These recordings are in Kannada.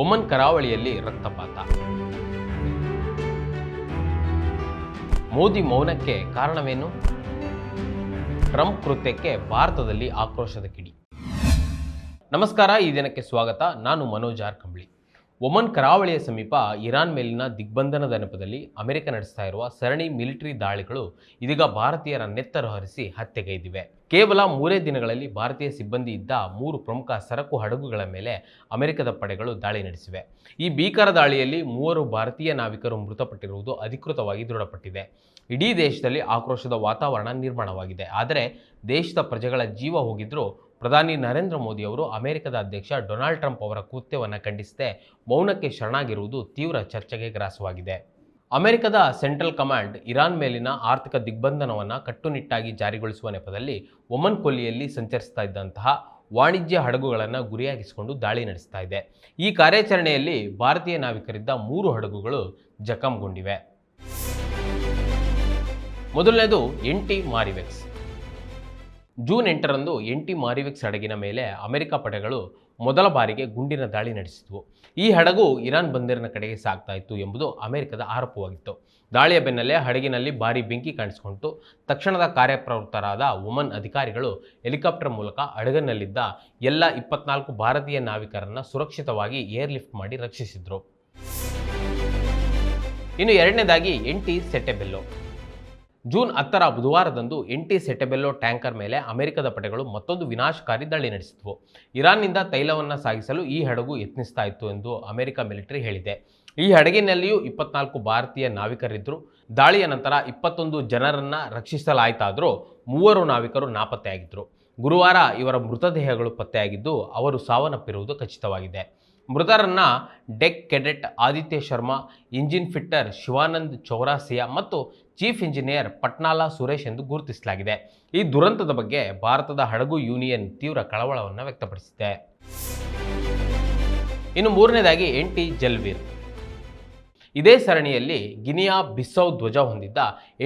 ಒಮನ್ ಕರಾವಳಿಯಲ್ಲಿ ರಕ್ತಪಾತ. ಮೋದಿ ಮೌನಕ್ಕೆ ಕಾರಣವೇನು? ಟ್ರಂಪ್ ಕೃತ್ಯಕ್ಕೆ ಭಾರತದಲ್ಲಿ ಆಕ್ರೋಶದ ಕಿಡಿ. ನಮಸ್ಕಾರ, ಈ ದಿನಕ್ಕೆ ಸ್ವಾಗತ. ನಾನು ಮನೋಜ್ ಆರ್ ಕಂಬಳಿ. ಒಮನ್ ಕರಾವಳಿಯ ಸಮೀಪ ಇರಾನ್ ಮೇಲಿನ ದಿಗ್ಬಂಧನದ ನೆಪದಲ್ಲಿ ಅಮೆರಿಕ ನಡೆಸ್ತಾ ಇರುವ ಸರಣಿ ಮಿಲಿಟರಿ ದಾಳಿಗಳು ಇದೀಗ ಭಾರತೀಯರ ನೆತ್ತರು ಹರಿಸಿ ಹತ್ಯೆಗೈದಿವೆ. ಕೇವಲ 3 ದಿನಗಳಲ್ಲಿ ಭಾರತೀಯ ಸಿಬ್ಬಂದಿ ಇದ್ದ 3 ಪ್ರಮುಖ ಸರಕು ಹಡಗುಗಳ ಮೇಲೆ ಅಮೆರಿಕದ ಪಡೆಗಳು ದಾಳಿ ನಡೆಸಿವೆ. ಈ ಭೀಕರ ದಾಳಿಯಲ್ಲಿ 3 ಭಾರತೀಯ ನಾವಿಕರು ಮೃತಪಟ್ಟಿರುವುದು ಅಧಿಕೃತವಾಗಿ ದೃಢಪಟ್ಟಿದೆ. ಇಡೀ ದೇಶದಲ್ಲಿ ಆಕ್ರೋಶದ ವಾತಾವರಣ ನಿರ್ಮಾಣವಾಗಿದೆ. ಆದರೆ ದೇಶದ ಪ್ರಜೆಗಳ ಜೀವ ಹೋಗಿದ್ರೂ ಪ್ರಧಾನಿ ನರೇಂದ್ರ ಮೋದಿ ಅವರು ಅಮೆರಿಕದ ಅಧ್ಯಕ್ಷ ಡೊನಾಲ್ಡ್ ಟ್ರಂಪ್ ಅವರ ಕೃತ್ಯವನ್ನು ಖಂಡಿಸದೆ ಮೌನಕ್ಕೆ ಶರಣಾಗಿರುವುದು ತೀವ್ರ ಚರ್ಚೆಗೆ ಗ್ರಾಸವಾಗಿದೆ. ಅಮೆರಿಕದ ಸೆಂಟ್ರಲ್ ಕಮಾಂಡ್ ಇರಾನ್ ಮೇಲಿನ ಆರ್ಥಿಕ ದಿಗ್ಬಂಧನವನ್ನು ಕಟ್ಟುನಿಟ್ಟಾಗಿ ಜಾರಿಗೊಳಿಸುವ ನೆಪದಲ್ಲಿ ಒಮನ್ ಕೊಲ್ಲಿಯಲ್ಲಿ ಸಂಚರಿಸ್ತಾ ಇದ್ದಂತಹ ವಾಣಿಜ್ಯ ಹಡಗುಗಳನ್ನು ಗುರಿಯಾಗಿಸಿಕೊಂಡು ದಾಳಿ ನಡೆಸ್ತಾ ಇದೆ. ಈ ಕಾರ್ಯಾಚರಣೆಯಲ್ಲಿ ಭಾರತೀಯ ನಾವಿಕರಿದ್ದ 3 ಹಡಗುಗಳು ಜಖಂಗೊಂಡಿವೆ. ಮೊದಲನೇದು NT ಮಾರಿವೆಕ್ಸ್. ಜೂನ್ 8ರಂದು NT ಮಾರಿವೆಕ್ಸ್ ಹಡಗಿನ ಮೇಲೆ ಅಮೆರಿಕ ಪಡೆಗಳು ಮೊದಲ ಬಾರಿಗೆ ಗುಂಡಿನ ದಾಳಿ ನಡೆಸಿದ್ವು. ಈ ಹಡಗು ಇರಾನ್ ಬಂದರಿನ ಕಡೆಗೆ ಸಾಗ್ತಾ ಇತ್ತು ಎಂಬುದು ಅಮೆರಿಕದ ಆರೋಪವಾಗಿತ್ತು. ದಾಳಿಯ ಬೆನ್ನಲ್ಲೇ ಹಡಗಿನಲ್ಲಿ ಭಾರೀ ಬೆಂಕಿ ಕಾಣಿಸಿಕೊಂಡಿತು. ತಕ್ಷಣದ ಕಾರ್ಯಪ್ರವೃತ್ತರಾದ ಒಮನ್ ಅಧಿಕಾರಿಗಳು ಹೆಲಿಕಾಪ್ಟರ್ ಮೂಲಕ ಹಡಗಿನಲ್ಲಿದ್ದ ಎಲ್ಲ 24 ಭಾರತೀಯ ನಾವಿಕರನ್ನು ಸುರಕ್ಷಿತವಾಗಿ ಏರ್ಲಿಫ್ಟ್ ಮಾಡಿ ರಕ್ಷಿಸಿದ್ರು. ಇನ್ನು ಎರಡನೇದಾಗಿ NT ಸೆಟೆಬೆಲ್ಲೋ. ಜೂನ್ 10ರ ಬುಧವಾರದಂದು NT ಸೆಟೆಬೆಲ್ಲೋ ಟ್ಯಾಂಕರ್ ಮೇಲೆ ಅಮೆರಿಕದ ಪಡೆಗಳು ಮತ್ತೊಂದು ವಿನಾಶಕಾರಿ ದಾಳಿ ನಡೆಸಿದ್ವು. ಇರಾನ್ನಿಂದ ತೈಲವನ್ನು ಸಾಗಿಸಲು ಈ ಹಡಗು ಯತ್ನಿಸ್ತಾ ಇತ್ತು ಎಂದು ಅಮೆರಿಕ ಮಿಲಿಟರಿ ಹೇಳಿದೆ. ಈ ಹಡಗಿನಲ್ಲಿಯೂ 24 ಭಾರತೀಯ ನಾವಿಕರಿದ್ದರು. ದಾಳಿಯ ನಂತರ 21 ಜನರನ್ನು ರಕ್ಷಿಸಲಾಯಿತಾದರೂ 3 ನಾವಿಕರು ನಾಪತ್ತೆಯಾಗಿದ್ದರು. ಗುರುವಾರ ಇವರ ಮೃತದೇಹಗಳು ಪತ್ತೆಯಾಗಿದ್ದು ಅವರು ಸಾವನ್ನಪ್ಪಿರುವುದು ಖಚಿತವಾಗಿದೆ. ಮೃತರನ್ನ deck cadet Aditya Sharma, engine fitter Shivanand Chaurasia ಮತ್ತು ಚೀಫ್ ಇಂಜಿನಿಯರ್ ಪಟ್ನಾಲಾ ಸುರೇಶ್ ಎಂದು ಗುರುತಿಸಲಾಗಿದೆ. ಈ ದುರಂತದ ಬಗ್ಗೆ ಭಾರತದ ಹಡಗು ಯೂನಿಯನ್ ತೀವ್ರ ಕಳವಳವನ್ನು ವ್ಯಕ್ತಪಡಿಸಿದೆ. ಇನ್ನು ಮೂರನೇದಾಗಿ NT ಜಲ್ವೀರ್. ಇದೇ ಸರಣಿಯಲ್ಲಿ ಗಿನಿಯಾ ಬಿಸ್ಸೌ ಧ್ವಜ ಹೊಂದಿದ್ದ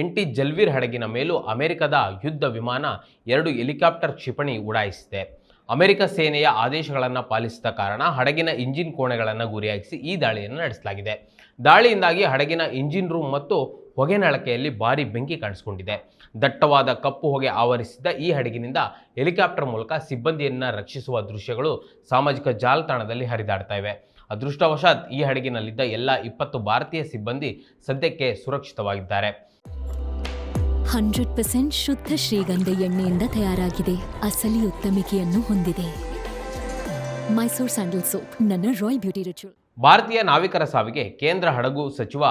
NT ಜಲ್ವೀರ್ ಹಡಗಿನ ಮೇಲೂ ಅಮೆರಿಕದ ಯುದ್ಧ ವಿಮಾನ 2 ಹೆಲಿಕಾಪ್ಟರ್ ಕ್ಷಿಪಣಿ ಉಡಾಯಿಸಿದೆ. ಅಮೆರಿಕ ಸೇನೆಯ ಆದೇಶಗಳನ್ನು ಪಾಲಿಸಿದ ಕಾರಣ ಹಡಗಿನ ಇಂಜಿನ್ ಕೋಣೆಗಳನ್ನು ಗುರಿಯಾಗಿಸಿ ಈ ದಾಳಿಯನ್ನು ನಡೆಸಲಾಗಿದೆ. ದಾಳಿಯಿಂದಾಗಿ ಹಡಗಿನ ಇಂಜಿನ್ ರೂಮ್ ಮತ್ತು ಹೊಗೆನಳಕೆಯಲ್ಲಿ ಭಾರೀ ಬೆಂಕಿ ಕಾಣಿಸಿಕೊಂಡಿದೆ. ದಟ್ಟವಾದ ಕಪ್ಪು ಹೊಗೆ ಆವರಿಸಿದ್ದ ಈ ಹಡಗಿನಿಂದ ಹೆಲಿಕಾಪ್ಟರ್ ಮೂಲಕ ಸಿಬ್ಬಂದಿಯನ್ನು ರಕ್ಷಿಸುವ ದೃಶ್ಯಗಳು ಸಾಮಾಜಿಕ ಜಾಲತಾಣದಲ್ಲಿ ಹರಿದಾಡ್ತಾ ಇವೆ. ಅದೃಷ್ಟವಶಾತ್ ಈ ಹಡಗಿನಲ್ಲಿದ್ದ ಎಲ್ಲ 20 ಭಾರತೀಯ ಸಿಬ್ಬಂದಿ ಸದ್ಯಕ್ಕೆ ಸುರಕ್ಷಿತವಾಗಿದ್ದಾರೆ. 100% ಶುದ್ಧ ಶ್ರೀಗಂಧ ಎಣ್ಣೆಯಿಂದ ತಯಾರಾಗಿದೆ. ಅಸಲಿ ಉತ್ತಮಿಕೆಯನ್ನು ಹೊಂದಿದೆ. ಮೈಸೂರ್ ಸ್ಯಾಂಡಲ್ ಸೋಪ್, ನನ್ನ ರಾಯಲ್ ಬ್ಯೂಟಿ ರಿಚುವಲ್. ಭಾರತೀಯ ನಾವಿಕರ ಸಾವಿಗೆ ಕೇಂದ್ರ ಹಡಗು ಸಚಿವ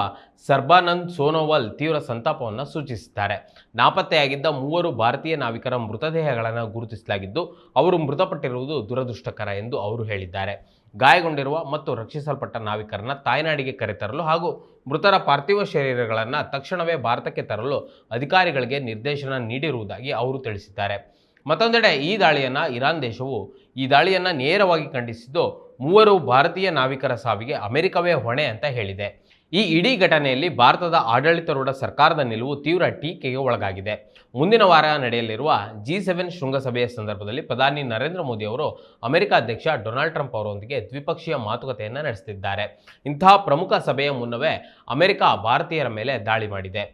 ಸರ್ಬಾನಂದ್ ಸೋನೋವಾಲ್ ತೀವ್ರ ಸಂತಾಪವನ್ನು ಸೂಚಿಸಿದ್ದಾರೆ. ನಾಪತ್ತೆಯಾಗಿದ್ದ 3 ಭಾರತೀಯ ನಾವಿಕರ ಮೃತದೇಹಗಳನ್ನು ಗುರುತಿಸಲಾಗಿದ್ದು ಅವರು ಮೃತಪಟ್ಟಿರುವುದು ದುರದೃಷ್ಟಕರ ಎಂದು ಅವರು ಹೇಳಿದ್ದಾರೆ. ಗಾಯಗೊಂಡಿರುವ ಮತ್ತು ರಕ್ಷಿಸಲ್ಪಟ್ಟ ನಾವಿಕರನ್ನ ತಾಯ್ನಾಡಿಗೆ ಕರೆತರಲು ಹಾಗೂ ಮೃತರ ಪಾರ್ಥಿವ ಶರೀರಗಳನ್ನು ತಕ್ಷಣವೇ ಭಾರತಕ್ಕೆ ತರಲು ಅಧಿಕಾರಿಗಳಿಗೆ ನಿರ್ದೇಶನ ನೀಡಿರುವುದಾಗಿ ಅವರು ತಿಳಿಸಿದ್ದಾರೆ. ಮತ್ತೊಂದೆಡೆ ಈ ದಾಳಿಯನ್ನು ಇರಾನ್ ದೇಶವು ನೇರವಾಗಿ ಖಂಡಿಸಿದ್ದು 3 ಭಾರತೀಯ ನಾವಿಕರ ಸಾವಿಗೆ ಅಮೆರಿಕವೇ ಹೊಣೆ ಅಂತ ಹೇಳಿದೆ. ಈ ಇಡೀ ಘಟನೆಯಲ್ಲಿ ಭಾರತದ ಆಡಳಿತಾರೂಢ ಸರ್ಕಾರದ ನಿಲುವು ತೀವ್ರ ಟೀಕೆಗೆ ಒಳಗಾಗಿದೆ. ಮುಂದಿನ ವಾರ ನಡೆಯಲಿರುವ G7 ಶೃಂಗಸಭೆಯ ಸಂದರ್ಭದಲ್ಲಿ ಪ್ರಧಾನಿ ನರೇಂದ್ರ ಮೋದಿ ಅವರು ಅಮೆರಿಕ ಅಧ್ಯಕ್ಷ ಡೊನಾಲ್ಡ್ ಟ್ರಂಪ್ ಅವರೊಂದಿಗೆ ದ್ವಿಪಕ್ಷೀಯ ಮಾತುಕತೆಯನ್ನು ನಡೆಸುತ್ತಿದ್ದಾರೆ. ಇಂತಹ ಪ್ರಮುಖ ಸಭೆಯ ಮುನ್ನವೇ ಅಮೆರಿಕ ಭಾರತೀಯರ ಮೇಲೆ ದಾಳಿ ಮಾಡಿದೆ.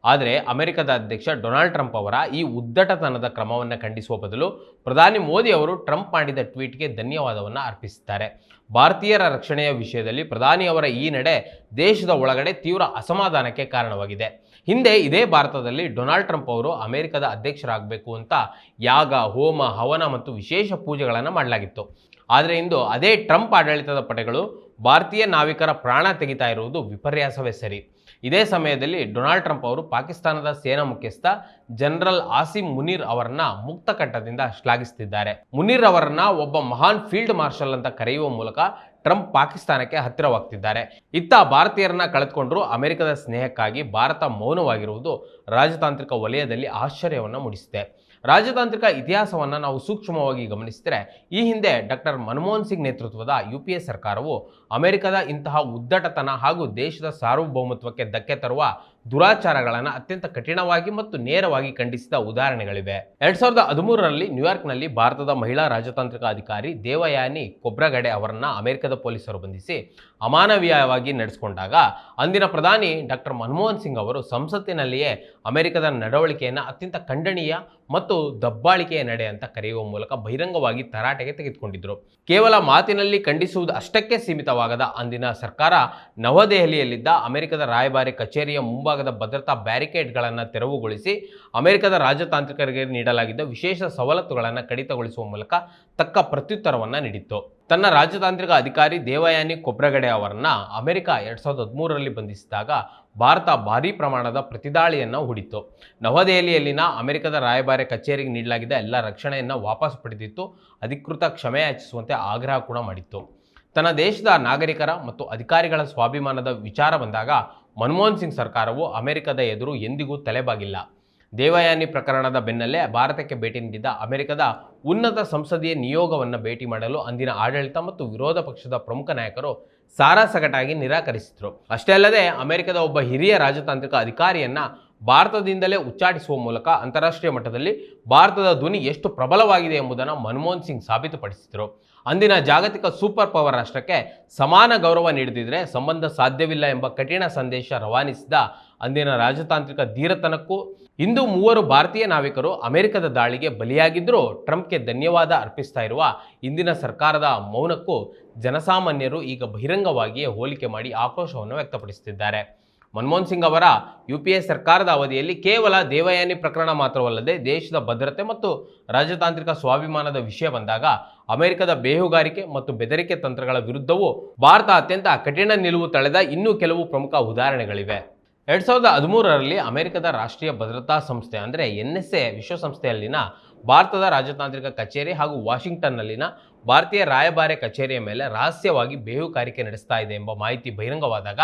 ಆದರೆ ಅಮೆರಿಕದ ಅಧ್ಯಕ್ಷ ಡೊನಾಲ್ಡ್ ಟ್ರಂಪ್ ಅವರ ಈ ಉದ್ದಟತನದ ಕ್ರಮವನ್ನು ಖಂಡಿಸುವ ಬದಲು ಪ್ರಧಾನಿ ಮೋದಿ ಅವರು ಟ್ರಂಪ್ ಮಾಡಿದ ಟ್ವೀಟ್ಗೆ ಧನ್ಯವಾದವನ್ನು ಅರ್ಪಿಸಿದ್ದಾರೆ. ಭಾರತೀಯರ ರಕ್ಷಣೆಯ ವಿಷಯದಲ್ಲಿ ಪ್ರಧಾನಿ ಅವರ ಈ ನಡೆ ದೇಶದ ಒಳಗಡೆ ತೀವ್ರ ಅಸಮಾಧಾನಕ್ಕೆ ಕಾರಣವಾಗಿದೆ. ಹಿಂದೆ ಇದೇ ಭಾರತದಲ್ಲಿ ಡೊನಾಲ್ಡ್ ಟ್ರಂಪ್ ಅವರು ಅಮೆರಿಕದ ಅಧ್ಯಕ್ಷರಾಗಬೇಕು ಅಂತ ಯಾಗ, ಹೋಮ, ಹವನ ಮತ್ತು ವಿಶೇಷ ಪೂಜೆಗಳನ್ನು ಮಾಡಲಾಗಿತ್ತು. ಆದರೆ ಇಂದು ಅದೇ ಟ್ರಂಪ್ ಆಡಳಿತದ ಪಡೆಗಳು ಭಾರತೀಯ ನಾವಿಕರ ಪ್ರಾಣ ತೆಗಿತಾ ಇರುವುದು ವಿಪರ್ಯಾಸವೇ ಸರಿ. ಇದೇ ಸಮಯದಲ್ಲಿ ಡೊನಾಲ್ಡ್ ಟ್ರಂಪ್ ಅವರು ಪಾಕಿಸ್ತಾನದ ಸೇನಾ ಮುಖ್ಯಸ್ಥ ಜನರಲ್ ಆಸಿಂ ಮುನೀರ್ ಅವರನ್ನ ಮುಕ್ತ ಕಂಠದಿಂದ ಶ್ಲಾಘಿಸುತ್ತಿದ್ದಾರೆ. ಮುನೀರ್ ಅವರನ್ನ ಒಬ್ಬ ಮಹಾನ್ ಫೀಲ್ಡ್ ಮಾರ್ಷಲ್ ಅಂತ ಕರೆಯುವ ಮೂಲಕ ಟ್ರಂಪ್ ಪಾಕಿಸ್ತಾನಕ್ಕೆ ಹತ್ತಿರವಾಗ್ತಿದ್ದಾರೆ. ಇತ್ತ ಭಾರತೀಯರನ್ನ ಕಳೆದುಕೊಂಡ್ರೂ ಅಮೆರಿಕದ ಸ್ನೇಹಕ್ಕಾಗಿ ಭಾರತ ಮೌನವಾಗಿರುವುದು ರಾಜತಾಂತ್ರಿಕ ವಲಯದಲ್ಲಿ ಆಶ್ಚರ್ಯವನ್ನು ಮೂಡಿಸಿದೆ. ರಾಜತಾಂತ್ರಿಕ ಇತಿಹಾಸವನ್ನು ನಾವು ಸೂಕ್ಷ್ಮವಾಗಿ ಗಮನಿಸಿದರೆ ಈ ಹಿಂದೆ ಡಾಕ್ಟರ್ ಮನಮೋಹನ್ ಸಿಂಗ್ ನೇತೃತ್ವದ UPA ಸರ್ಕಾರವು ಅಮೆರಿಕದ ಇಂತಹ ಉದ್ದಟತನ ಹಾಗೂ ದೇಶದ ಸಾರ್ವಭೌಮತ್ವಕ್ಕೆ ಧಕ್ಕೆ ತರುವ ದುರಾಚಾರಗಳನ್ನು ಅತ್ಯಂತ ಕಠಿಣವಾಗಿ ಮತ್ತು ನೇರವಾಗಿ ಖಂಡಿಸಿದ ಉದಾಹರಣೆಗಳಿವೆ. 2013ರಲ್ಲಿ ನ್ಯೂಯಾರ್ಕ್ನಲ್ಲಿ ಭಾರತದ ಮಹಿಳಾ ರಾಜತಾಂತ್ರಿಕ ಅಧಿಕಾರಿ ದೇವಯಾನಿ ಕೊಬ್ರಗಡೆ ಅವರನ್ನ ಅಮೆರಿಕದ ಪೊಲೀಸರು ಬಂಧಿಸಿ ಅಮಾನವೀಯವಾಗಿ ನಡೆಸಿಕೊಂಡಾಗ ಅಂದಿನ ಪ್ರಧಾನಿ ಡಾಕ್ಟರ್ ಮನಮೋಹನ್ ಸಿಂಗ್ ಅವರು ಸಂಸತ್ತಿನಲ್ಲಿಯೇ ಅಮೆರಿಕದ ನಡವಳಿಕೆಯನ್ನು ಅತ್ಯಂತ ಖಂಡನೀಯ ಮತ್ತು ದಬ್ಬಾಳಿಕೆಯ ನಡೆ ಅಂತ ಕರೆಯುವ ಮೂಲಕ ಬಹಿರಂಗವಾಗಿ ತರಾಟೆಗೆ ತೆಗೆದುಕೊಂಡಿದ್ದರು. ಕೇವಲ ಮಾತಿನಲ್ಲಿ ಖಂಡಿಸುವುದು ಅಷ್ಟಕ್ಕೆ ಸೀಮಿತವಾಗದ ಅಂದಿನ ಸರ್ಕಾರ ನವದೆಹಲಿಯಲ್ಲಿದ್ದ ಅಮೆರಿಕದ ರಾಯಭಾರಿ ಕಚೇರಿಯ ಮುಂಭಾಗದ ಭದ್ರತಾ ಬ್ಯಾರಿಕೇಡ್ಗಳನ್ನು ತೆರವುಗೊಳಿಸಿ ಅಮೆರಿಕದ ರಾಜತಾಂತ್ರಿಕರಿಗೆ ನೀಡಲಾಗಿದ್ದ ವಿಶೇಷ ಸವಲತ್ತುಗಳನ್ನು ಕಡಿತಗೊಳಿಸುವ ಮೂಲಕ ತಕ್ಕ ಪ್ರತ್ಯುತ್ತರವನ್ನು ನೀಡಿತ್ತು. ತನ್ನ ರಾಜತಾಂತ್ರಿಕ ಅಧಿಕಾರಿ ದೇವಯಾನಿ ಕೊಬ್ರಗಡೆ ಅವರನ್ನ ಅಮೆರಿಕ 2013ರಲ್ಲಿ ಬಂಧಿಸಿದಾಗ ಭಾರತ ಭಾರೀ ಪ್ರಮಾಣದ ಪ್ರತಿದಾಳಿಯನ್ನು ಹೂಡಿತ್ತು. ನವದೆಹಲಿಯಲ್ಲಿನ ಅಮೆರಿಕದ ರಾಯಭಾರಿ ಕಚೇರಿಗೆ ನೀಡಲಾಗಿದ್ದ ಎಲ್ಲ ರಕ್ಷಣೆಯನ್ನು ವಾಪಸ್ ಪಡೆದಿತ್ತು. ಅಧಿಕೃತ ಕ್ಷಮೆಯಾಚಿಸುವಂತೆ ಆಗ್ರಹ ಕೂಡ ಮಾಡಿತ್ತು. ತನ್ನ ದೇಶದ ನಾಗರಿಕರ ಮತ್ತು ಅಧಿಕಾರಿಗಳ ಸ್ವಾಭಿಮಾನದ ವಿಚಾರ ಬಂದಾಗ ಮನಮೋಹನ್ ಸಿಂಗ್ ಸರ್ಕಾರವು ಅಮೆರಿಕದ ಎದುರು ಎಂದಿಗೂ ತಲೆಬಾಗಿಲ್ಲ. ದೇವಯಾನಿ ಪ್ರಕರಣದ ಬೆನ್ನಲ್ಲೇ ಭಾರತಕ್ಕೆ ಭೇಟಿ ನೀಡಿದ್ದ ಅಮೆರಿಕದ ಉನ್ನತ ಸಂಸದೀಯ ನಿಯೋಗವನ್ನು ಭೇಟಿ ಮಾಡಲು ಅಂದಿನ ಆಡಳಿತ ಮತ್ತು ವಿರೋಧ ಪಕ್ಷದ ಪ್ರಮುಖ ನಾಯಕರು ಸಾರಾಸಗಟಾಗಿ ನಿರಾಕರಿಸಿದರು. ಅಷ್ಟೇ ಅಲ್ಲದೆ ಅಮೆರಿಕದ ಒಬ್ಬ ಹಿರಿಯ ರಾಜತಾಂತ್ರಿಕ ಅಧಿಕಾರಿಯನ್ನ ಭಾರತದಿಂದಲೇ ಉಚ್ಚಾಟಿಸುವ ಮೂಲಕ ಅಂತಾರಾಷ್ಟ್ರೀಯ ಮಟ್ಟದಲ್ಲಿ ಭಾರತದ ಧ್ವನಿ ಎಷ್ಟು ಪ್ರಬಲವಾಗಿದೆ ಎಂಬುದನ್ನು ಮನಮೋಹನ್ ಸಿಂಗ್ ಸಾಬೀತುಪಡಿಸಿದರು. ಅಂದಿನ ಜಾಗತಿಕ ಸೂಪರ್ ಪವರ್ ರಾಷ್ಟ್ರಕ್ಕೆ ಸಮಾನ ಗೌರವ ನೀಡದಿದ್ದರೆ ಸಂಬಂಧ ಸಾಧ್ಯವಿಲ್ಲ ಎಂಬ ಕಠಿಣ ಸಂದೇಶ ರವಾನಿಸಿದ ಅಂದಿನ ರಾಜತಾಂತ್ರಿಕ ಧೀರತನಕ್ಕೂ ಇಂದು 3 ಭಾರತೀಯ ನಾವಿಕರು ಅಮೆರಿಕದ ದಾಳಿಗೆ ಬಲಿಯಾಗಿದ್ದರೂ ಟ್ರಂಪ್ಗೆ ಧನ್ಯವಾದ ಅರ್ಪಿಸ್ತಾ ಇರುವ ಇಂದಿನ ಸರ್ಕಾರದ ಮೌನಕ್ಕೂ ಜನಸಾಮಾನ್ಯರು ಈಗ ಬಹಿರಂಗವಾಗಿಯೇ ಹೋಲಿಕೆ ಮಾಡಿ ಆಕ್ರೋಶವನ್ನು ವ್ಯಕ್ತಪಡಿಸುತ್ತಿದ್ದಾರೆ. ಮನಮೋಹನ್ ಸಿಂಗ್ ಅವರ UPA ಸರ್ಕಾರದ ಅವಧಿಯಲ್ಲಿ ಕೇವಲ ದೇವಯಾನಿ ಪ್ರಕರಣ ಮಾತ್ರವಲ್ಲದೆ ದೇಶದ ಭದ್ರತೆ ಮತ್ತು ರಾಜತಾಂತ್ರಿಕ ಸ್ವಾಭಿಮಾನದ ವಿಷಯ ಬಂದಾಗ ಅಮೆರಿಕದ ಬೇಹುಗಾರಿಕೆ ಮತ್ತು ಬೆದರಿಕೆ ತಂತ್ರಗಳ ವಿರುದ್ಧವೂ ಭಾರತ ಅತ್ಯಂತ ಕಠಿಣ ನಿಲುವು ತಳೆದ ಇನ್ನೂ ಕೆಲವು ಪ್ರಮುಖ ಉದಾಹರಣೆಗಳಿವೆ. 2013ರಲ್ಲಿ ಅಮೆರಿಕದ ರಾಷ್ಟ್ರೀಯ ಭದ್ರತಾ ಸಂಸ್ಥೆ ಅಂದರೆ NSA ವಿಶ್ವಸಂಸ್ಥೆಯಲ್ಲಿನ ಭಾರತದ ರಾಜತಾಂತ್ರಿಕ ಕಚೇರಿ ಹಾಗೂ ವಾಷಿಂಗ್ಟನ್ನಲ್ಲಿನ ಭಾರತೀಯ ರಾಯಭಾರಿ ಕಚೇರಿಯ ಮೇಲೆ ರಹಸ್ಯವಾಗಿ ಬೇಹುಗಾರಿಕೆ ನಡೆಸ್ತಾ ಇದೆ ಎಂಬ ಮಾಹಿತಿ ಬಹಿರಂಗವಾದಾಗ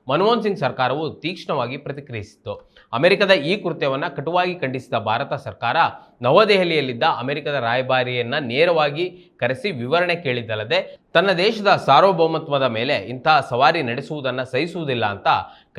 ಮನಮೋಹನ್ ಸಿಂಗ್ ಸರ್ಕಾರವು ತೀಕ್ಷ್ಣವಾಗಿ ಪ್ರತಿಕ್ರಿಯಿಸಿತು. ಅಮೆರಿಕದ ಈ ಕೃತ್ಯವನ್ನು ಕಟುವಾಗಿ ಖಂಡಿಸಿದ ಭಾರತ ಸರ್ಕಾರ ನವದೆಹಲಿಯಲ್ಲಿದ್ದ ಅಮೆರಿಕದ ರಾಯಭಾರಿಯನ್ನ ನೇರವಾಗಿ ಕರೆಸಿ ವಿವರಣೆ ಕೇಳಿದ್ದಲ್ಲದೆ ತನ್ನ ದೇಶದ ಸಾರ್ವಭೌಮತ್ವದ ಮೇಲೆ ಇಂತಹ ಸವಾರಿ ನಡೆಸುವುದನ್ನು ಸಹಿಸುವುದಿಲ್ಲ ಅಂತ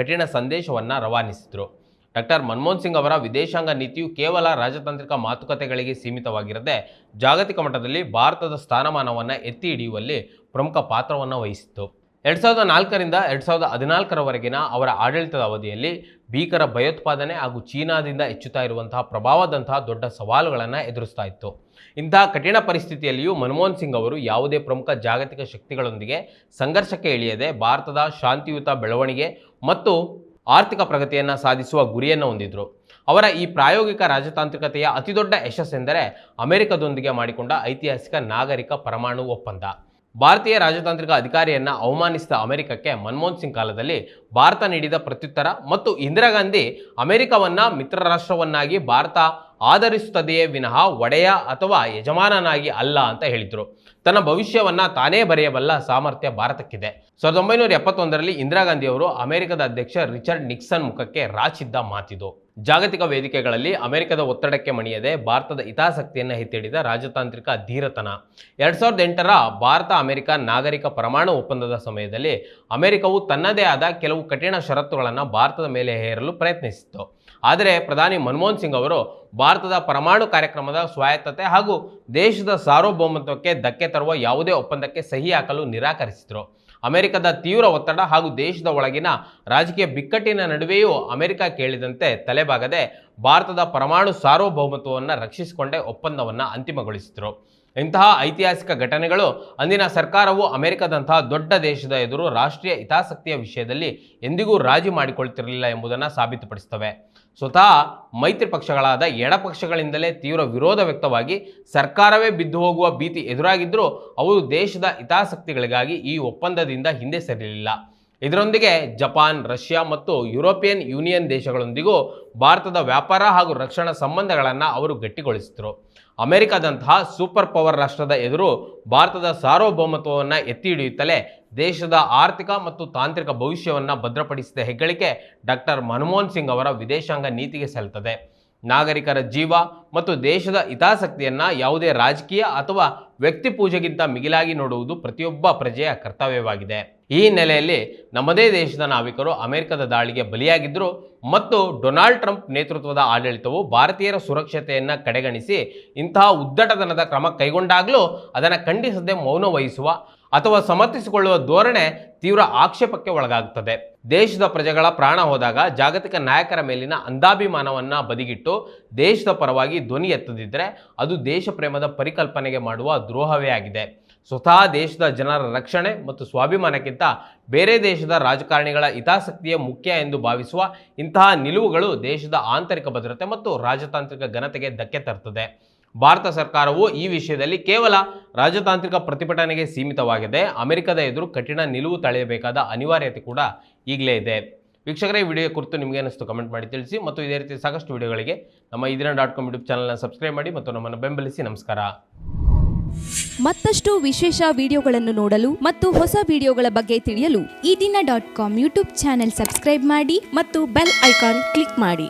ಕಠಿಣ ಸಂದೇಶವನ್ನು ರವಾನಿಸಿದರು. ಡಾಕ್ಟರ್ ಮನಮೋಹನ್ ಸಿಂಗ್ ಅವರ ವಿದೇಶಾಂಗ ನೀತಿಯು ಕೇವಲ ರಾಜತಾಂತ್ರಿಕ ಮಾತುಕತೆಗಳಿಗೆ ಸೀಮಿತವಾಗಿರದೆ ಜಾಗತಿಕ ಮಟ್ಟದಲ್ಲಿ ಭಾರತದ ಸ್ಥಾನಮಾನವನ್ನು ಎತ್ತಿ ಹಿಡಿಯುವಲ್ಲಿ ಪ್ರಮುಖ ಪಾತ್ರವನ್ನು ವಹಿಸಿತ್ತು. 2004ರಿಂದ 2014ರವರೆಗಿನ ಅವರ ಆಡಳಿತದ ಅವಧಿಯಲ್ಲಿ ಭೀಕರ ಭಯೋತ್ಪಾದನೆ ಹಾಗೂ ಚೀನಾದಿಂದ ಹೆಚ್ಚುತ್ತಾ ಇರುವಂತಹ ಪ್ರಭಾವದಂತಹ ದೊಡ್ಡ ಸವಾಲುಗಳನ್ನು ಎದುರಿಸ್ತಾ ಇತ್ತು. ಇಂತಹ ಕಠಿಣ ಪರಿಸ್ಥಿತಿಯಲ್ಲಿಯೂ ಮನಮೋಹನ್ ಸಿಂಗ್ ಅವರು ಯಾವುದೇ ಪ್ರಮುಖ ಜಾಗತಿಕ ಶಕ್ತಿಗಳೊಂದಿಗೆ ಸಂಘರ್ಷಕ್ಕೆ ಇಳಿಯದೆ ಭಾರತದ ಶಾಂತಿಯುತ ಬೆಳವಣಿಗೆ ಮತ್ತು ಆರ್ಥಿಕ ಪ್ರಗತಿಯನ್ನು ಸಾಧಿಸುವ ಗುರಿಯನ್ನು ಹೊಂದಿದ್ರು. ಅವರ ಈ ಪ್ರಾಯೋಗಿಕ ರಾಜತಾಂತ್ರಿಕತೆಯ ಅತಿದೊಡ್ಡ ಯಶಸ್ಸೆಂದರೆ ಅಮೆರಿಕದೊಂದಿಗೆ ಮಾಡಿಕೊಂಡ ಐತಿಹಾಸಿಕ ನಾಗರಿಕ ಪರಮಾಣು ಒಪ್ಪಂದ. ಭಾರತೀಯ ರಾಜತಾಂತ್ರಿಕ ಅಧಿಕಾರಿಯನ್ನ ಅವಮಾನಿಸಿದ ಅಮೆರಿಕಕ್ಕೆ ಮನಮೋಹನ್ ಸಿಂಗ್ ಕಾಲದಲ್ಲಿ ಭಾರತ ನೀಡಿದ ಪ್ರತ್ಯುತ್ತರ ಮತ್ತು ಇಂದಿರಾ ಗಾಂಧಿ ಅಮೆರಿಕವನ್ನ ಮಿತ್ರ ರಾಷ್ಟ್ರವನ್ನಾಗಿ ಭಾರತ ಆಧರಿಸುತ್ತದೆಯೇ ವಿನಃ ಒಡೆಯ ಅಥವಾ ಯಜಮಾನನಾಗಿ ಅಲ್ಲ ಅಂತ ಹೇಳಿದರು. ತನ್ನ ಭವಿಷ್ಯವನ್ನ ತಾನೇ ಬರೆಯಬಲ್ಲ ಸಾಮರ್ಥ್ಯ ಭಾರತಕ್ಕಿದೆ. 1971ರಲ್ಲಿ ಇಂದಿರಾ ಗಾಂಧಿ ಅವರು ಅಮೆರಿಕದ ಅಧ್ಯಕ್ಷ ರಿಚರ್ಡ್ ನಿಕ್ಸನ್ ಮುಖಕ್ಕೆ ರಾಚಿದ್ದ ಮಾತಿದು. ಜಾಗತಿಕ ವೇದಿಕೆಗಳಲ್ಲಿ ಅಮೆರಿಕದ ಒತ್ತಡಕ್ಕೆ ಮಣಿಯದೆ ಭಾರತದ ಹಿತಾಸಕ್ತಿಯನ್ನು ಎತ್ತಿಡಿದ ರಾಜತಾಂತ್ರಿಕ ಧೀರತನ. 2008ರ ಭಾರತ ಅಮೆರಿಕ ನಾಗರಿಕ ಪರಮಾಣು ಒಪ್ಪಂದದ ಸಮಯದಲ್ಲಿ ಅಮೆರಿಕವು ತನ್ನದೇ ಆದ ಕೆಲವು ಕಠಿಣ ಷರತ್ತುಗಳನ್ನು ಭಾರತದ ಮೇಲೆ ಹೇರಲು ಪ್ರಯತ್ನಿಸಿತ್ತು. ಆದರೆ ಪ್ರಧಾನಿ ಮನಮೋಹನ್ ಸಿಂಗ್ ಅವರು ಭಾರತದ ಪರಮಾಣು ಕಾರ್ಯಕ್ರಮದ ಸ್ವಾಯತ್ತತೆ ಹಾಗೂ ದೇಶದ ಸಾರ್ವಭೌಮತ್ವಕ್ಕೆ ಧಕ್ಕೆ ತರುವ ಯಾವುದೇ ಒಪ್ಪಂದಕ್ಕೆ ಸಹಿ ಹಾಕಲು ನಿರಾಕರಿಸಿದರು. ಅಮೆರಿಕದ ತೀವ್ರ ಒತ್ತಡ ಹಾಗೂ ದೇಶದ ಒಳಗಿನ ರಾಜಕೀಯ ಬಿಕ್ಕಟ್ಟಿನ ನಡುವೆಯೂ ಅಮೆರಿಕ ಕೇಳಿದಂತೆ ತಲೆಬಾಗದೆ ಭಾರತದ ಪರಮಾಣು ಸಾರ್ವಭೌಮತ್ವವನ್ನು ರಕ್ಷಿಸಿಕೊಂಡೇ ಒಪ್ಪಂದವನ್ನು ಅಂತಿಮಗೊಳಿಸಿದರು. ಇಂತಹ ಐತಿಹಾಸಿಕ ಘಟನೆಗಳು ಅಂದಿನ ಸರ್ಕಾರವು ಅಮೆರಿಕದಂತಹ ದೊಡ್ಡ ದೇಶದ ಎದುರು ರಾಷ್ಟ್ರೀಯ ಹಿತಾಸಕ್ತಿಯ ವಿಷಯದಲ್ಲಿ ಎಂದಿಗೂ ರಾಜಿ ಮಾಡಿಕೊಳ್ತಿರಲಿಲ್ಲ ಎಂಬುದನ್ನು ಸಾಬೀತುಪಡಿಸುತ್ತವೆ. ಸ್ವತಃ ಮೈತ್ರಿ ಪಕ್ಷಗಳಾದ ಎಡಪಕ್ಷಗಳಿಂದಲೇ ತೀವ್ರ ವಿರೋಧ ವ್ಯಕ್ತವಾಗಿ ಸರ್ಕಾರವೇ ಬಿದ್ದು ಹೋಗುವ ಭೀತಿ ಎದುರಾಗಿದ್ದರೂ ಅವರು ದೇಶದ ಹಿತಾಸಕ್ತಿಗಳಿಗಾಗಿ ಈ ಒಪ್ಪಂದದಿಂದ ಹಿಂದೆ ಸರಿಯಲಿಲ್ಲ. ಇದರೊಂದಿಗೆ ಜಪಾನ್, ರಷ್ಯಾ ಮತ್ತು ಯುರೋಪಿಯನ್ ಯೂನಿಯನ್ ದೇಶಗಳೊಂದಿಗೂ ಭಾರತದ ವ್ಯಾಪಾರ ಹಾಗೂ ರಕ್ಷಣಾ ಸಂಬಂಧಗಳನ್ನು ಅವರು ಗಟ್ಟಿಗೊಳಿಸಿದರು. ಅಮೆರಿಕದಂತಹ ಸೂಪರ್ ಪವರ್ ರಾಷ್ಟ್ರದ ಎದುರು ಭಾರತದ ಸಾರ್ವಭೌಮತ್ವವನ್ನು ಎತ್ತಿ ಹಿಡಿಯುತ್ತಲೇ ದೇಶದ ಆರ್ಥಿಕ ಮತ್ತು ತಾಂತ್ರಿಕ ಭವಿಷ್ಯವನ್ನು ಭದ್ರಪಡಿಸಿದ ಹೆಗ್ಗಳಿಕೆ ಡಾಕ್ಟರ್ ಮನಮೋಹನ್ ಸಿಂಗ್ ಅವರ ವಿದೇಶಾಂಗ ನೀತಿಗೆ ಸಲ್ಲುತ್ತದೆ. ನಾಗರಿಕರ ಜೀವ ಮತ್ತು ದೇಶದ ಹಿತಾಸಕ್ತಿಯನ್ನು ಯಾವುದೇ ರಾಜಕೀಯ ಅಥವಾ ವ್ಯಕ್ತಿ ಪೂಜೆಗಿಂತ ಮಿಗಿಲಾಗಿ ನೋಡುವುದು ಪ್ರತಿಯೊಬ್ಬ ಪ್ರಜೆಯ ಕರ್ತವ್ಯವಾಗಿದೆ. ಈ ಹಿನ್ನೆಲೆಯಲ್ಲಿ ನಮ್ಮದೇ ದೇಶದ ನಾವಿಕರು ಅಮೆರಿಕದ ದಾಳಿಗೆ ಬಲಿಯಾಗಿದ್ದರು ಮತ್ತು ಡೊನಾಲ್ಡ್ ಟ್ರಂಪ್ ನೇತೃತ್ವದ ಆಡಳಿತವು ಭಾರತೀಯರ ಸುರಕ್ಷತೆಯನ್ನು ಕಡೆಗಣಿಸಿ ಇಂತಹ ಉದ್ದಟತನದ ಕ್ರಮ ಕೈಗೊಂಡಾಗಲೂ ಅದನ್ನು ಖಂಡಿಸದೆ ಮೌನ ವಹಿಸುವ ಅಥವಾ ಸಮರ್ಥಿಸಿಕೊಳ್ಳುವ ಧೋರಣೆ ತೀವ್ರ ಆಕ್ಷೇಪಕ್ಕೆ ಒಳಗಾಗುತ್ತದೆ. ದೇಶದ ಪ್ರಜೆಗಳ ಪ್ರಾಣ ಹೋದಾಗ ಜಾಗತಿಕ ನಾಯಕರ ಮೇಲಿನ ಅಂಧಾಭಿಮಾನವನ್ನು ಬದಿಗಿಟ್ಟು ದೇಶದ ಪರವಾಗಿ ಧ್ವನಿ ಎತ್ತದಿದ್ದರೆ ಅದು ದೇಶ ಪ್ರೇಮದ ಪರಿಕಲ್ಪನೆಗೆ ಮಾಡುವ ದ್ರೋಹವೇ ಆಗಿದೆ. ಸ್ವತಃ ದೇಶದ ಜನರ ರಕ್ಷಣೆ ಮತ್ತು ಸ್ವಾಭಿಮಾನಕ್ಕಿಂತ ಬೇರೆ ದೇಶದ ರಾಜಕಾರಣಿಗಳ ಹಿತಾಸಕ್ತಿಯೇ ಮುಖ್ಯ ಎಂದು ಭಾವಿಸುವ ಇಂತಹ ನಿಲುವುಗಳು ದೇಶದ ಆಂತರಿಕ ಭದ್ರತೆ ಮತ್ತು ರಾಜತಾಂತ್ರಿಕ ಘನತೆಗೆ ಧಕ್ಕೆ ತರುತ್ತದೆ. ಭಾರತ ಸರ್ಕಾರವು ಈ ವಿಷಯದಲ್ಲಿ ಕೇವಲ ರಾಜತಾಂತ್ರಿಕ ಪ್ರತಿಭಟನೆಗೆ ಸೀಮಿತವಾಗಿದೆ. ಅಮೆರಿಕದ ಎದುರು ಕಠಿಣ ನಿಲುವು ತಳೆಯಬೇಕಾದ ಅನಿವಾರ್ಯತೆ ಕೂಡ ಈಗಲೇ ಇದೆ. ವೀಕ್ಷಕರೇ, ಈ ವಿಡಿಯೋ ಕುರಿತು ನಿಮಗೆ ಅನಿಸ್ತು ಕಮೆಂಟ್ ಮಾಡಿ ತಿಳಿಸಿ ಮತ್ತು ಇದೇ ರೀತಿ ಸಾಕಷ್ಟು ವಿಡಿಯೋಗಳಿಗೆ ನಮ್ಮ iDina.com ಯೂಟ್ಯೂಬ್ ಚಾನಲ್ನ ಸಬ್ಸ್ಕ್ರೈಬ್ ಮಾಡಿ ಮತ್ತು ನಮ್ಮನ್ನು ಬೆಂಬಲಿಸಿ. ನಮಸ್ಕಾರ. ಮತ್ತಷ್ಟು ವಿಶೇಷ ವಿಡಿಯೋಗಳನ್ನು ನೋಡಲು ಮತ್ತು ಹೊಸ ವಿಡಿಯೋಗಳ ಬಗ್ಗೆ ತಿಳಿಯಲು iDina.com ಯೂಟ್ಯೂಬ್ ಚಾನೆಲ್ ಸಬ್ಸ್ಕ್ರೈಬ್ ಮಾಡಿ ಮತ್ತು ಬೆಲ್ ಐಕಾನ್ ಕ್ಲಿಕ್ ಮಾಡಿ.